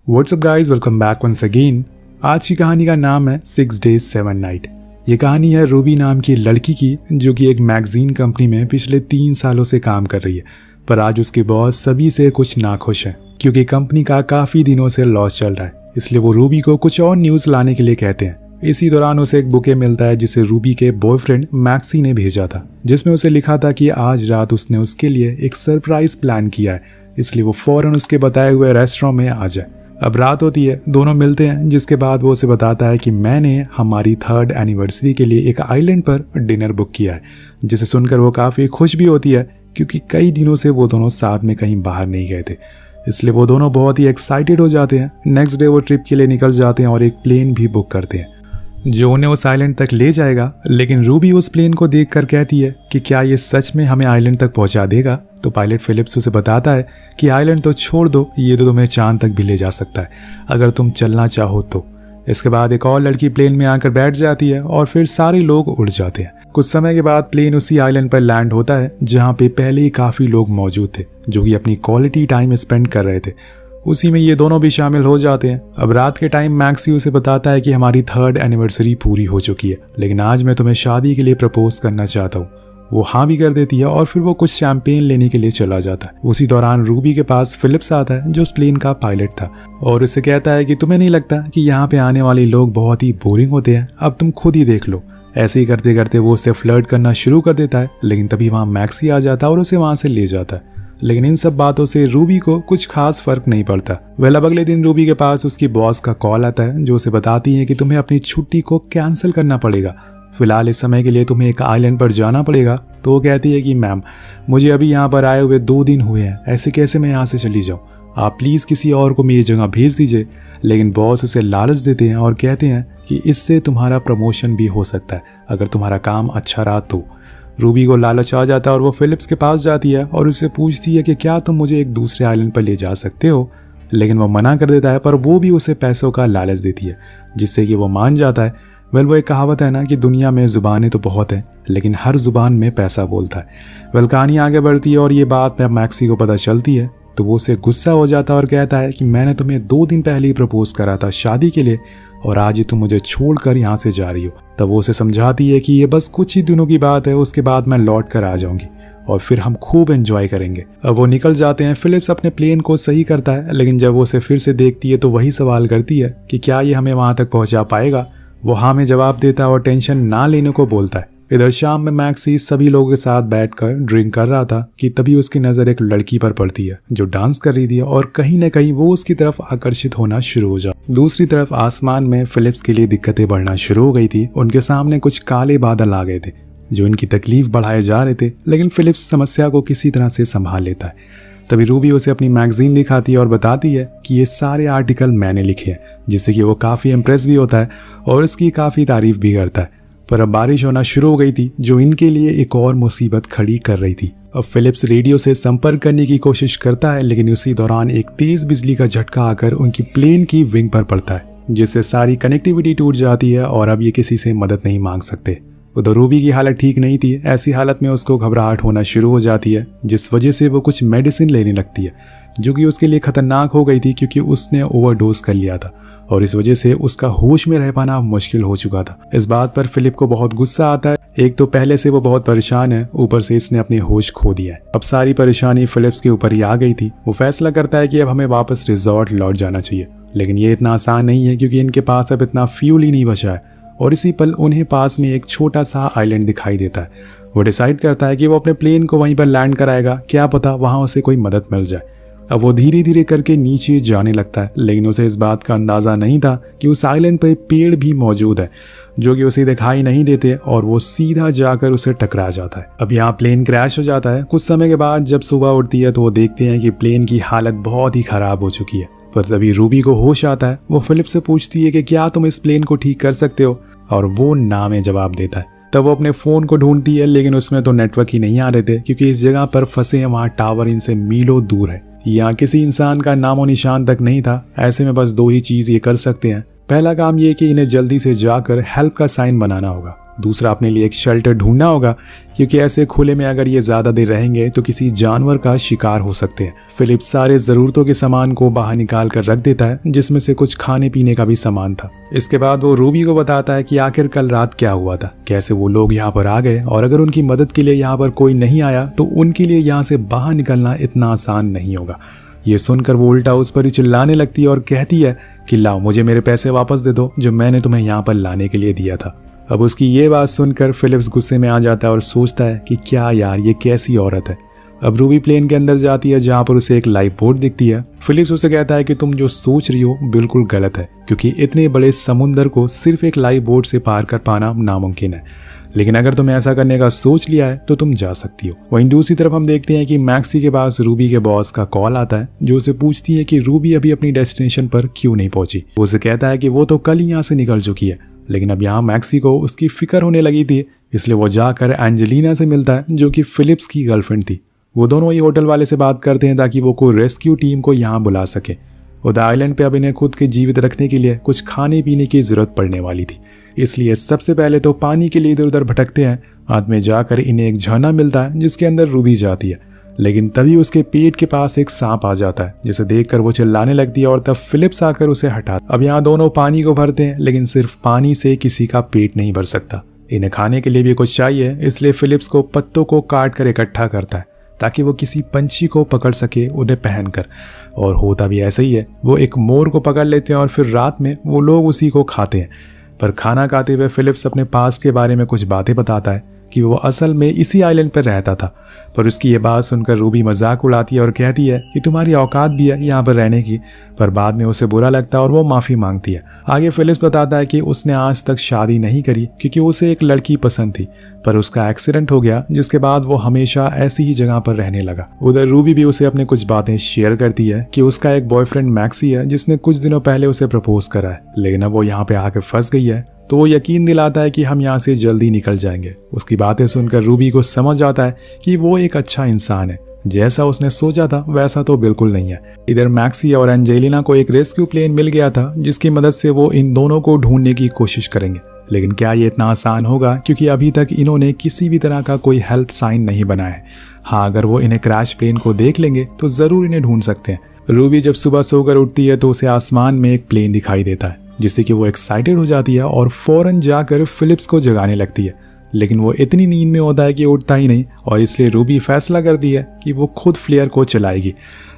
WhatsApp guys, welcome back once again. आज की कहानी का नाम है 6 Days 7 Night। ये कहानी है रूबी नाम की लड़की की, जो कि एक मैगजीन कंपनी में पिछले 3 सालों से काम कर रही है। पर आज उसके बॉस सभी से कुछ नाखुश हैं, क्योंकि कंपनी का काफ़ी दिनों से लॉस चल रहा है। इसलिए वो रूबी को कुछ और न्यूज़ लाने के लिए कहते हैं। इसी दौरान उसे एक बुके मिलता है जिसे रूबी के बॉयफ्रेंड मैक्सी ने भेजा था, जिसमें उसे लिखा था कि आज रात उसने उसके लिए एक सरप्राइज प्लान किया है, इसलिए वो फौरन उसके बताए हुए रेस्टोरेंट में आ जाए। अब रात होती है, दोनों मिलते हैं, जिसके बाद वो उसे बताता है कि मैंने हमारी 3rd एनिवर्सरी के लिए एक आइलैंड पर डिनर बुक किया है। जिसे सुनकर वो काफ़ी खुश भी होती है, क्योंकि कई दिनों से वो दोनों साथ में कहीं बाहर नहीं गए थे। इसलिए वो दोनों बहुत ही एक्साइटेड हो जाते हैं। नेक्स्ट डे वो ट्रिप के लिए निकल जाते हैं और एक प्लेन भी बुक करते हैं जो उन्हें उस आइलैंड तक ले जाएगा। लेकिन रूबी उस प्लेन को देखकर कहती है कि क्या ये सच में हमें आइलैंड तक पहुंचा देगा। तो पायलट फिलिप्स उसे बताता है कि आइलैंड तो छोड़ दो, ये तो तुम्हें चांद तक भी ले जा सकता है अगर तुम चलना चाहो तो। इसके बाद एक और लड़की प्लेन में आकर बैठ जाती है और फिर सारे लोग उड़ जाते हैं। कुछ समय के बाद प्लेन उसी आइलैंड पर लैंड होता है जहाँ पे पहले ही काफ़ी लोग मौजूद थे, जो कि अपनी क्वालिटी टाइम स्पेंड कर रहे थे। उसी में ये दोनों भी शामिल हो जाते हैं। अब रात के टाइम मैक्सी उसे बताता है कि हमारी 3rd एनिवर्सरी पूरी हो चुकी है, लेकिन आज मैं तुम्हें शादी के लिए प्रपोज करना चाहता हूँ। वो हाँ भी कर देती है और फिर वो कुछ शैंपेन लेने के लिए चला जाता है। उसी दौरान रूबी के पास फिलिप्स आता है, जो उस प्लेन का पायलट था, और उसे कहता है कि तुम्हें नहीं लगता कि यहाँ पे आने वाले लोग बहुत ही बोरिंग होते हैं, अब तुम खुद ही देख लो। ऐसे ही करते करते वो उससे फ्लर्ट करना शुरू कर देता है, लेकिन तभी वहाँ मैक्सी आ जाता है और उसे वहाँ से ले जाता है। लेकिन इन सब बातों से रूबी को कुछ खास फर्क नहीं पड़ता। अब अगले दिन रूबी के पास उसकी बॉस का कॉल आता है, जो उसे बताती है कि तुम्हें अपनी छुट्टी को कैंसिल करना पड़ेगा। फिलहाल इस समय के लिए तुम्हें एक आइलैंड पर जाना पड़ेगा। तो वो कहती है कि मैम, मुझे अभी यहाँ पर आए हुए 2 दिन हुए हैं, ऐसे कैसे मैं यहाँ से चली जाऊँ, आप प्लीज़ किसी और को मेरी जगह भेज दीजिए। लेकिन बॉस उसे लालच देते हैं और कहते हैं कि इससे तुम्हारा प्रमोशन भी हो सकता है अगर तुम्हारा काम अच्छा रहा तो। रूबी को लालच आ जाता है और वो फिलिप्स के पास जाती है और उससे पूछती है कि क्या तुम मुझे एक दूसरे आइलैंड पर ले जा सकते हो। लेकिन वो मना कर देता है, पर वो भी उसे पैसों का लालच देती है, जिससे कि वो मान जाता है। वो एक कहावत है ना कि दुनिया में ज़ुबानें तो बहुत हैं, लेकिन हर ज़ुबान में पैसा बोलता है। कहानी आगे बढ़ती है और ये बात मैक्सी को पता चलती है, तो वो उसे गुस्सा हो जाता है और कहता है कि मैंने तुम्हें 2 दिन पहले ही प्रपोज करा था शादी के लिए, और आज ही तुम मुझे छोड़कर यहाँ से जा रही हो। तब वो उसे समझाती है कि ये बस कुछ ही दिनों की बात है, उसके बाद मैं लौट कर आ जाऊंगी और फिर हम खूब एंजॉय करेंगे। अब वो निकल जाते हैं। फिलिप्स अपने प्लेन को सही करता है, लेकिन जब वो उसे फिर से देखती है तो वही सवाल करती है कि क्या ये हमें वहाँ तक पहुँचा पाएगा। वो हाँ में जवाब देता है और टेंशन ना लेने को बोलता है। इधर शाम में मैक्सी सभी लोगों के साथ बैठकर ड्रिंक कर रहा था कि तभी उसकी नज़र एक लड़की पर पड़ती है जो डांस कर रही थी, और कहीं न कहीं वो उसकी तरफ आकर्षित होना शुरू हो जाता। दूसरी तरफ आसमान में फिलिप्स के लिए दिक्कतें बढ़ना शुरू हो गई थी। उनके सामने कुछ काले बादल आ गए थे जो इनकी तकलीफ बढ़ाए जा रहे थे, लेकिन फिलिप्स समस्या को किसी तरह से संभाल लेता है। तभी रूबी उसे अपनी मैगजीन दिखाती है और बताती है कि ये सारे आर्टिकल मैंने लिखे हैं, जिससे कि वो काफ़ी इम्प्रेस भी होता है और इसकी काफ़ी तारीफ भी करता है। पर अब बारिश होना शुरू हो गई थी, जो इनके लिए एक और मुसीबत खड़ी कर रही थी। अब फिलिप्स रेडियो से संपर्क करने की कोशिश करता है, लेकिन उसी दौरान एक तेज बिजली का झटका आकर उनकी प्लेन की विंग पर पड़ता है, जिससे सारी कनेक्टिविटी टूट जाती है और अब ये किसी से मदद नहीं मांग सकते। उधर रूबी की हालत ठीक नहीं थी। ऐसी हालत में उसको घबराहट होना शुरू हो जाती है, जिस वजह से वो कुछ मेडिसिन लेने लगती है, जो कि उसके लिए खतरनाक हो गई थी, क्योंकि उसने ओवरडोज कर लिया था और इस वजह से उसका होश में रह पाना मुश्किल हो चुका था। इस बात पर फिलिप को बहुत गुस्सा आता है। एक तो पहले से वो बहुत परेशान है, ऊपर से इसने अपने होश खो दिया है। अब सारी परेशानी फिलिप्स के ऊपर ही आ गई थी। वो फैसला करता है कि अब हमें वापस रिजॉर्ट लौट जाना चाहिए, लेकिन ये इतना आसान नहीं है, क्योंकि इनके पास अब इतना फ्यूल ही नहीं बचा है। और इसी पल उन्हें पास में एक छोटा सा आइलैंड दिखाई देता है। वो डिसाइड करता है कि वो अपने प्लेन को वहीं पर लैंड कराएगा, क्या पता वहाँ उसे कोई मदद मिल जाए। अब वो धीरे धीरे करके नीचे जाने लगता है, लेकिन उसे इस बात का अंदाज़ा नहीं था कि उस आइलैंड पर पेड़ भी मौजूद है, जो कि उसे दिखाई नहीं देते, और वो सीधा जाकर उसे टकरा जाता है। अब यहाँ प्लेन क्रैश हो जाता है। कुछ समय के बाद जब सुबह उठती है तो वो देखते हैं कि प्लेन की हालत बहुत ही ख़राब हो चुकी है। पर तभी रूबी को होश आता है। वो फिलिप्स से पूछती है कि क्या तुम इस प्लेन को ठीक कर सकते हो, और वो ना में जवाब देता है। तब वो अपने फ़ोन को ढूंढती है, लेकिन उसमें तो नेटवर्क ही नहीं आ रहे थे, क्योंकि इस जगह पर फंसे हैं वहाँ टावर इनसे मीलों दूर है। यहाँ किसी इंसान का नामो निशान तक नहीं था। ऐसे में बस 2 ही चीज़ ये कर सकते हैं। पहला काम ये कि इन्हें जल्दी से जाकर हेल्प का साइन बनाना होगा, दूसरा अपने लिए एक शेल्टर ढूंढना होगा, क्योंकि ऐसे खुले में अगर ये ज़्यादा देर रहेंगे तो किसी जानवर का शिकार हो सकते हैं। फिलिप सारे ज़रूरतों के सामान को बाहर निकाल कर रख देता है, जिसमें से कुछ खाने पीने का भी सामान था। इसके बाद वो रूबी को बताता है कि आखिर कल रात क्या हुआ था, कैसे वो लोग यहाँ पर आ गए, और अगर उनकी मदद के लिए यहाँ पर कोई नहीं आया तो उनके लिए यहाँ से बाहर निकलना इतना आसान नहीं होगा। ये सुनकर वो उल्टा उस पर ही चिल्लाने लगती है और कहती है कि लाओ, मुझे मेरे पैसे वापस दे दो जो मैंने तुम्हें यहाँ पर लाने के लिए दिया था। अब उसकी ये बात सुनकर फिलिप्स गुस्से में आ जाता है और सोचता है कि क्या यार, ये कैसी औरत है। अब रूबी प्लेन के अंदर जाती है जहाँ पर उसे एक लाइफ बोट दिखती है। फिलिप्स उसे कहता है कि तुम जो सोच रही हो बिल्कुल गलत है, क्योंकि इतने बड़े समुंदर को सिर्फ एक लाइफ बोट से पार कर पाना नामुमकिन है, लेकिन अगर तुम ऐसा करने का सोच लिया है तो तुम जा सकती हो। वहीं दूसरी तरफ हम देखते हैं कि मैक्सी के पास रूबी के बॉस का कॉल आता है, जो उसे पूछती है कि रूबी अभी अपनी डेस्टिनेशन पर क्यों नहीं पहुंची। वो उसे कहता है कि वो तो कल ही यहाँ से निकल चुकी है, लेकिन अब यहाँ मैक्सी को उसकी फिक्र होने लगी थी, इसलिए वो जाकर एंजेलिना से मिलता है, जो कि फिलिप्स की गर्लफ्रेंड थी। वो दोनों ही होटल वाले से बात करते हैं ताकि वो कोई रेस्क्यू टीम को यहाँ बुला सके। उधर आइलैंड पे अब इन्हें खुद के जीवित रखने के लिए कुछ खाने पीने की जरूरत पड़ने वाली थी, इसलिए सबसे पहले तो पानी के लिए इधर उधर भटकते हैं। हाथ में जाकर इन्हें एक झरना मिलता है जिसके अंदर रूबी जाती है, लेकिन तभी उसके पेट के पास एक सांप आ जाता है, जिसे देखकर वो चिल्लाने लगती है और तब फिलिप्स आकर उसे हटा। अब यहाँ दोनों पानी को भरते हैं, लेकिन सिर्फ पानी से किसी का पेट नहीं भर सकता, इन्हें खाने के लिए भी कुछ चाहिए। इसलिए फिलिप्स को पत्तों को काट कर इकट्ठा करता है ताकि वो किसी पंछी को पकड़ सके उन्हें पहनकर, और होता भी ऐसा ही है। वो एक मोर को पकड़ लेते हैं और फिर रात में वो लोग उसी को खाते हैं। पर खाना खाते हुए फिलिप्स अपने पास के बारे में कुछ बातें बताता है कि वो असल में इसी आइलैंड पर रहता था। पर उसकी ये बात सुनकर रूबी मजाक उड़ाती है और कहती है कि तुम्हारी औकात भी है यहाँ पर रहने की, पर बाद में उसे बुरा लगता है और वो माफ़ी मांगती है। आगे फिलिप्स बताता है कि उसने आज तक शादी नहीं करी क्योंकि उसे एक लड़की पसंद थी, पर उसका एक्सीडेंट हो गया, जिसके बाद वो हमेशा ऐसी ही जगह पर रहने लगा। उधर रूबी भी उसे अपने कुछ बातें शेयर करती है कि उसका एक बॉयफ्रेंड मैक्सी है जिसने कुछ दिनों पहले उसे प्रपोज करा है, लेकिन अब वो यहाँ पे आके फंस गई है। तो वो यकीन दिलाता है कि हम यहाँ से जल्दी निकल जाएंगे। उसकी बातें सुनकर रूबी को समझ आता है कि वो एक अच्छा इंसान है, जैसा उसने सोचा था वैसा तो बिल्कुल नहीं है। इधर मैक्सी और एंजेलिना को एक रेस्क्यू प्लेन मिल गया था, जिसकी मदद से वो इन दोनों को ढूंढने की कोशिश करेंगे, लेकिन क्या ये इतना आसान होगा, क्योंकि अभी तक इन्होंने किसी भी तरह का कोई हेल्प साइन नहीं बनाया है। हाँ, अगर वो इन्हें क्रैश प्लेन को देख लेंगे तो जरूर इन्हें ढूंढ सकते हैं। रूबी जब सुबह सोकर उठती है तो उसे आसमान में एक प्लेन दिखाई देता है, जिससे कि वो एक्साइटेड हो जाती है और फौरन जाकर फिलिप्स को जगाने लगती है, लेकिन वो इतनी नींद में होता है कि उठता ही नहीं, और इसलिए रूबी फैसला करती है कि वो खुद फ्लेयर को चलाएगी।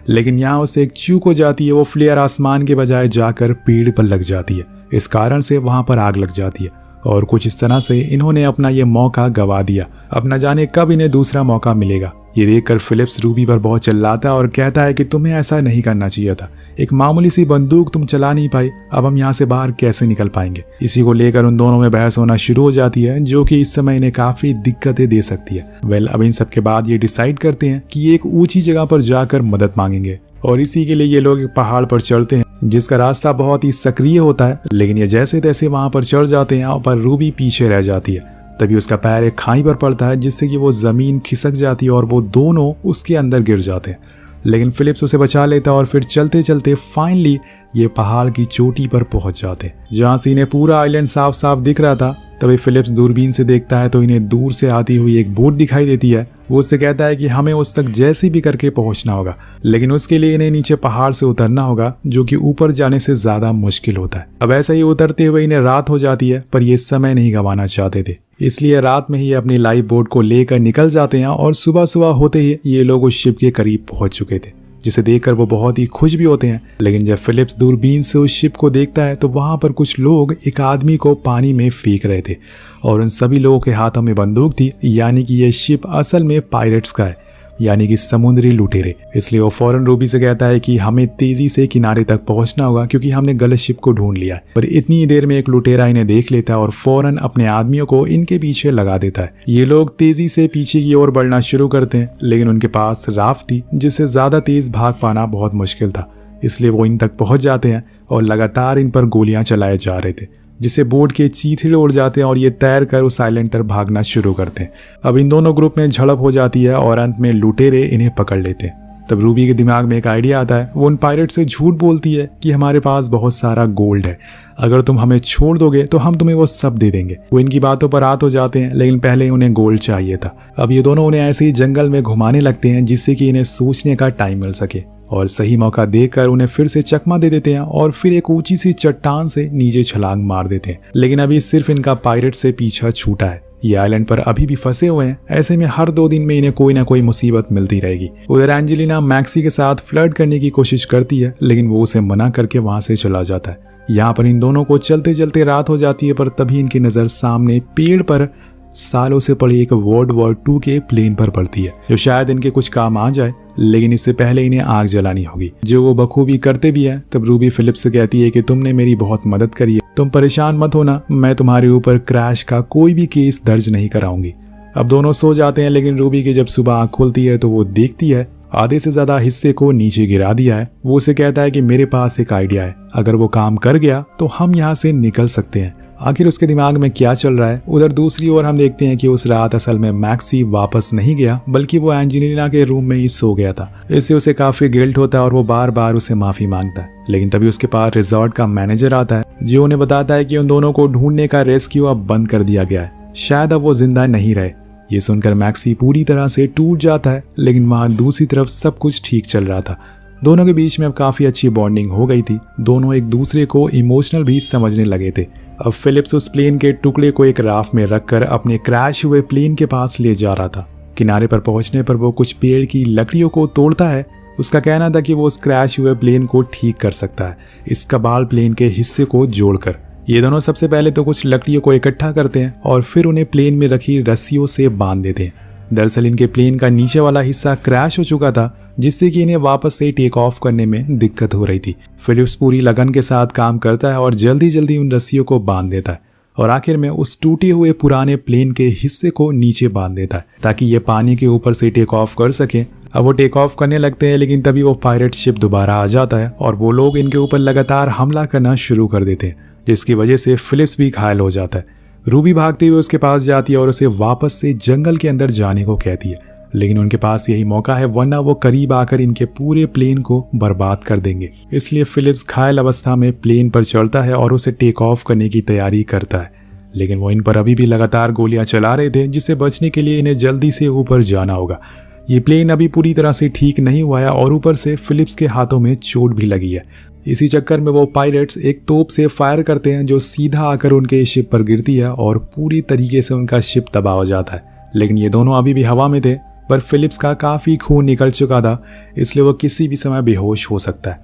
लेकिन यहाँ उसे एक चूक हो जाती है, वो फ्लेयर आसमान के बजाय जाकर पेड़ पर लग जाती है। इस कारण से वहाँ पर आग लग जाती है, और कुछ इस तरह से इन्होंने अपना ये मौका गवा दिया। अब न जाने कब इन्हें दूसरा मौका मिलेगा। ये देखकर फिलिप्स रूबी पर बहुत चिल्लाता है और कहता है कि तुम्हें ऐसा नहीं करना चाहिए था, एक मामूली सी बंदूक तुम चला नहीं पाई, अब हम यहाँ से बाहर कैसे निकल पाएंगे। इसी को लेकर उन दोनों में बहस होना शुरू हो जाती है, जो कि इस समय इन्हें काफी दिक्कतें दे सकती है। अब इन सब के बाद ये डिसाइड करते हैं कि ये एक ऊंची जगह पर जाकर मदद मांगेंगे, और इसी के लिए ये लोग एक पहाड़ पर चढ़ते हैं, जिसका रास्ता बहुत ही सक्रिय होता है। लेकिन ये जैसे तैसे वहां पर चढ़ जाते हैं, पर रूबी पीछे रह जाती है। तभी उसका पैर एक खाई पर पड़ता है, जिससे कि वो जमीन खिसक जाती है और वो दोनों उसके अंदर गिर जाते हैं। लेकिन फिलिप्स उसे बचा लेता है और फिर चलते चलते फाइनली ये पहाड़ की चोटी पर पहुंच जाते हैं, जहां से इन्हें पूरा आइलैंड साफ साफ दिख रहा था। तभी फिलिप्स दूरबीन से देखता है तो इन्हें दूर से आती हुई एक बोट दिखाई देती है। वो उससे कहता है कि हमें उस तक जैसे भी करके पहुंचना होगा, लेकिन उसके लिए इन्हें नीचे पहाड़ से उतरना होगा, जो कि ऊपर जाने से ज्यादा मुश्किल होता है। अब ऐसा ही उतरते हुए इन्हें रात हो जाती है, पर ये समय नहीं गंवाना चाहते थे, इसलिए रात में ही अपनी लाइफ बोट को लेकर निकल जाते हैं। और सुबह सुबह होते ही ये लोग उस शिप के करीब पहुंच चुके थे, जिसे देखकर वो बहुत ही खुश भी होते हैं। लेकिन जब फिलिप्स दूरबीन से उस शिप को देखता है तो वहां पर कुछ लोग एक आदमी को पानी में फेंक रहे थे, और उन सभी लोगों के हाथों में बंदूक थी, यानी कि ये शिप असल में पायरेट्स का है, यानी कि समुद्री लुटेरे। इसलिए वो फौरन रूबी से कहता है कि हमें तेजी से किनारे तक पहुंचना होगा, क्योंकि हमने गलत शिप को ढूंढ लिया है। पर इतनी देर में एक लुटेरा इन्हें देख लेता है और फौरन अपने आदमियों को इनके पीछे लगा देता है। ये लोग तेजी से पीछे की ओर बढ़ना शुरू करते हैं, लेकिन उनके पास राफ्ट थी, जिससे ज्यादा तेज भाग पाना बहुत मुश्किल था। इसलिए वो इन तक पहुंच जाते हैं और लगातार इन पर गोलियां चलाए जा रहे थे, जिससे बोट के चीथड़े उड़ जाते हैं और ये तैर कर उस आइलैंड पर भागना शुरू करते हैं। अब इन दोनों ग्रुप में झड़प हो जाती है और अंत में लुटेरे इन्हें पकड़ लेते हैं। तब रूबी के दिमाग में एक आइडिया आता है। वो उन पायरेट से झूठ बोलती है कि हमारे पास बहुत सारा गोल्ड है, अगर तुम हमें छोड़ दोगे तो हम तुम्हें वो सब दे देंगे। वो इनकी बातों पर रात हो जाते हैं, लेकिन पहले उन्हें गोल्ड चाहिए था। अब ये दोनों उन्हें ऐसे ही जंगल में घुमाने लगते हैं जिससे कि इन्हें सोचने का टाइम मिल सके, और सही मौका देखकर उन्हें फिर से चकमा दे देते हैं और फिर एक ऊंची सी चट्टान से नीचे छलांग मार देते हैं। लेकिन अभी सिर्फ इनका पायरेट से पीछा छूटा है। ये आइलैंड पर अभी भी फंसे हुए हैं। ऐसे में हर 2 दिन में इन्हें कोई ना कोई मुसीबत मिलती रहेगी। उधर एंजेलिना मैक्सी के साथ फ्लर्ट करने की कोशिश करती है, लेकिन वो उसे मना करके वहां से चला जाता है। यहाँ पर इन दोनों को चलते चलते रात हो जाती है, पर तभी इनकी नजर सामने पेड़ पर सालों से पड़ी एक वर्ल्ड वॉर 2 के प्लेन पर पड़ती है, जो शायद इनके कुछ काम आ जाए। लेकिन इससे पहले इन्हें आग जलानी होगी, जो वो बखूबी करते भी हैं। तब रूबी फिलिप्स से कहती है कि तुमने मेरी बहुत मदद करी है, तुम परेशान मत होना, मैं तुम्हारे ऊपर क्रैश का कोई भी केस दर्ज नहीं कराऊंगी। अब दोनों सो जाते हैं, लेकिन रूबी की जब सुबह आँख खुलती है तो वो देखती है आधे से ज्यादा हिस्से को नीचे गिरा दिया है। वो उसे कहता है कि मेरे पास एक आइडिया है, अगर वो काम कर गया तो हम यहाँ से निकल सकते हैं। आखिर उसके दिमाग में क्या चल रहा है। उधर दूसरी ओर हम देखते हैं कि उस रात असल में मैक्सी वापस नहीं गया, बल्कि वो एंजेलिना के रूम में ही सो गया था। इससे उसे काफी गिल्ट होता है और वो बार बार उसे माफी मांगता है। लेकिन तभी उसके पास रिजॉर्ट का मैनेजर आता है, जो उन्हें बताता है कि उन दोनों को ढूंढने का रेस्क्यू अब बंद कर दिया गया है, शायद अब वो जिंदा नहीं रहे। ये सुनकर मैक्सी पूरी तरह से टूट जाता है, लेकिन वहां दूसरी तरफ सब कुछ ठीक चल रहा था। दोनों के बीच में अब काफी अच्छी बॉन्डिंग हो गई थी। दोनों एक दूसरे को इमोशनल भी समझने लगे थे। अब फिलिप्स उस प्लेन के टुकड़े को एक राफ्ट में रखकर अपने क्रैश हुए प्लेन के पास ले जा रहा था। किनारे पर पहुंचने पर वो कुछ पेड़ की लकड़ियों को तोड़ता है। उसका कहना था कि वो उस क्रैश हुए प्लेन को ठीक कर सकता है, इस कबाल प्लेन के हिस्से को जोड़कर। ये दोनों सबसे पहले तो कुछ लकड़ियों को इकट्ठा करते हैं और फिर उन्हें प्लेन में रखी रस्सियों से बांध देते हैं। दरअसल इनके प्लेन का नीचे वाला हिस्सा क्रैश हो चुका था, जिससे कि इन्हें वापस से टेक ऑफ करने में दिक्कत हो रही थी। फिलिप्स पूरी लगन के साथ काम करता है और जल्दी जल्दी उन रस्सियों को बांध देता है, और आखिर में उस टूटे हुए पुराने प्लेन के हिस्से को नीचे बांध देता है, ताकि ये पानी के ऊपर से टेक ऑफ कर सके। अब वो टेक ऑफ करने लगते हैं, लेकिन तभी वो पायरेट शिप दोबारा आ जाता है और वो लोग इनके ऊपर लगातार हमला करना शुरू कर देते हैं, जिसकी वजह से फिलिप्स भी घायल हो जाता है। रूबी भागते हुए उसके पास जाती है और उसे वापस से जंगल के अंदर जाने को कहती है, लेकिन उनके पास यही मौका है, वरना वो करीब आकर इनके पूरे प्लेन को बर्बाद कर देंगे। इसलिए फिलिप्स घायल अवस्था में प्लेन पर चढ़ता है और उसे टेक ऑफ करने की तैयारी करता है, लेकिन वो इन पर अभी भी लगातार गोलियां चला रहे थे, जिससे बचने के लिए इन्हें जल्दी से ऊपर जाना होगा। ये प्लेन अभी पूरी तरह से ठीक नहीं हुआ है और ऊपर से फिलिप्स के हाथों में चोट भी लगी है। इसी चक्कर में वो पायरेट्स एक तोप से फायर करते हैं, जो सीधा आकर उनके शिप पर गिरती है और पूरी तरीके से उनका शिप तबाह हो जाता है। लेकिन ये दोनों अभी भी हवा में थे, पर फिलिप्स का काफ़ी खून निकल चुका था, इसलिए वो किसी भी समय बेहोश हो सकता है।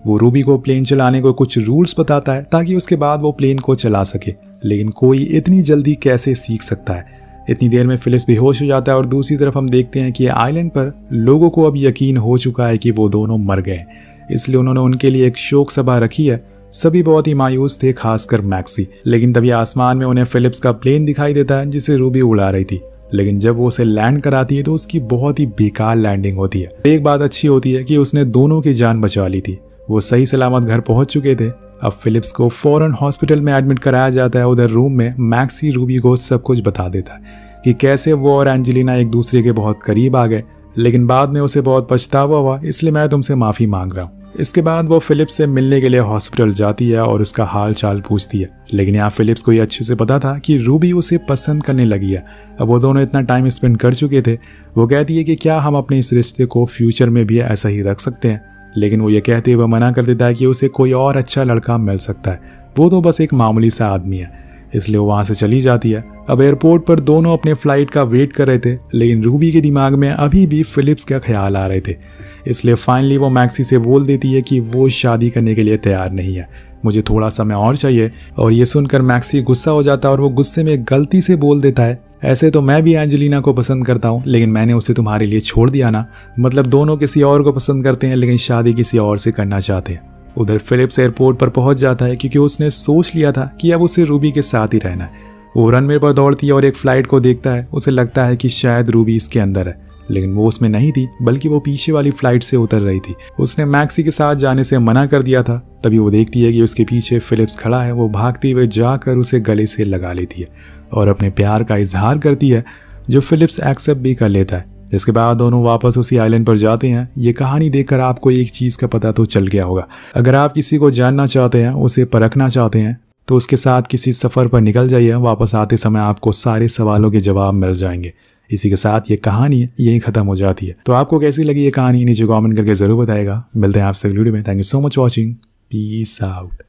वो रूबी को प्लेन चलाने को कुछ रूल्स बताता है, ताकि उसके बाद वो प्लेन को चला सके, लेकिन कोई इतनी जल्दी कैसे सीख सकता है। इतनी देर में फिलिप्स बेहोश हो जाता है और दूसरी तरफ हम देखते हैं कि आइलैंड पर लोगों को अब यकीन हो चुका है कि वो दोनों मर गए, इसलिए उन्होंने उनके लिए एक शोक सभा रखी है। सभी बहुत ही मायूस थे, खासकर मैक्सी। लेकिन तभी आसमान में उन्हें फिलिप्स का प्लेन दिखाई देता है, जिसे रूबी उड़ा रही थी। लेकिन जब वो उसे लैंड कराती है तो उसकी बहुत ही बेकार लैंडिंग होती है। एक बात अच्छी होती है कि उसने दोनों की जान बचा ली थी। वो सही सलामत घर पहुंच चुके थे। अब फिलिप्स को फौरन हॉस्पिटल में एडमिट कराया जाता है। उधर रूम में मैक्सी रूबी को सब कुछ बता देता है कि कैसे वो और एंजेलिना एक दूसरे के बहुत करीब आ गए, लेकिन बाद में उसे बहुत पछतावा हुआ, इसलिए मैं तुमसे माफ़ी मांग रहा हूँ। इसके बाद वो फिलिप्स से मिलने के लिए हॉस्पिटल जाती है और उसका हाल चाल पूछती है। लेकिन यहाँ फिलिप्स को ये अच्छे से पता था कि रूबी उसे पसंद करने लगी है। अब वो दोनों इतना टाइम स्पेंड कर चुके थे। वो कहती है कि क्या हम अपने इस रिश्ते को फ्यूचर में भी ऐसा ही रख सकते हैं, लेकिन वो ये कहते हुए मना कर देता है कि उसे कोई और अच्छा लड़का मिल सकता है, वो तो बस एक मामूली सा आदमी है। इसलिए वो वहाँ से चली जाती है। अब एयरपोर्ट पर दोनों अपने फ्लाइट का वेट कर रहे थे, लेकिन रूबी के दिमाग में अभी भी फिलिप्स का ख्याल आ रहे थे। इसलिए फाइनली वो मैक्सी से बोल देती है कि वो शादी करने के लिए तैयार नहीं है, मुझे थोड़ा समय और चाहिए। और ये सुनकर मैक्सी गुस्सा हो जाता है और वो गुस्से में गलती से बोल देता है, ऐसे तो मैं भी एंजेलिना को पसंद करता हूँ, लेकिन मैंने उसे तुम्हारे लिए छोड़ दिया ना। मतलब दोनों किसी और को पसंद करते हैं, लेकिन शादी किसी और से करना चाहते हैं। उधर फिलिप्स एयरपोर्ट पर पहुंच जाता है, क्योंकि उसने सोच लिया था कि अब उसे रूबी के साथ ही रहना है। वो रनवे पर दौड़ती है और एक फ्लाइट को देखता है। उसे लगता है कि शायद रूबी इसके अंदर है, लेकिन वो उसमें नहीं थी, बल्कि वो पीछे वाली फ्लाइट से उतर रही थी। उसने मैक्सी के साथ जाने से मना कर दिया था। तभी वो देखती है कि उसके पीछे फिलिप्स खड़ा है। वो भागते हुए जाकर उसे गले से लगा लेती है और अपने प्यार का इजहार करती है, जो फिलिप्स एक्सेप्ट भी कर लेता है। इसके बाद दोनों वापस उसी आइलैंड पर जाते हैं। ये कहानी देखकर आपको एक चीज़ का पता तो चल गया होगा, अगर आप किसी को जानना चाहते हैं, उसे परखना चाहते हैं, तो उसके साथ किसी सफ़र पर निकल जाइए। वापस आते समय आपको सारे सवालों के जवाब मिल जाएंगे। इसी के साथ ये कहानी यहीं ख़त्म हो जाती है। तो आपको कैसी लगी ये कहानी नीचे कमेंट करके ज़रूर बताएगा। मिलते हैं आपसे अगली वीडियो में। Thank you so much watching. Peace out.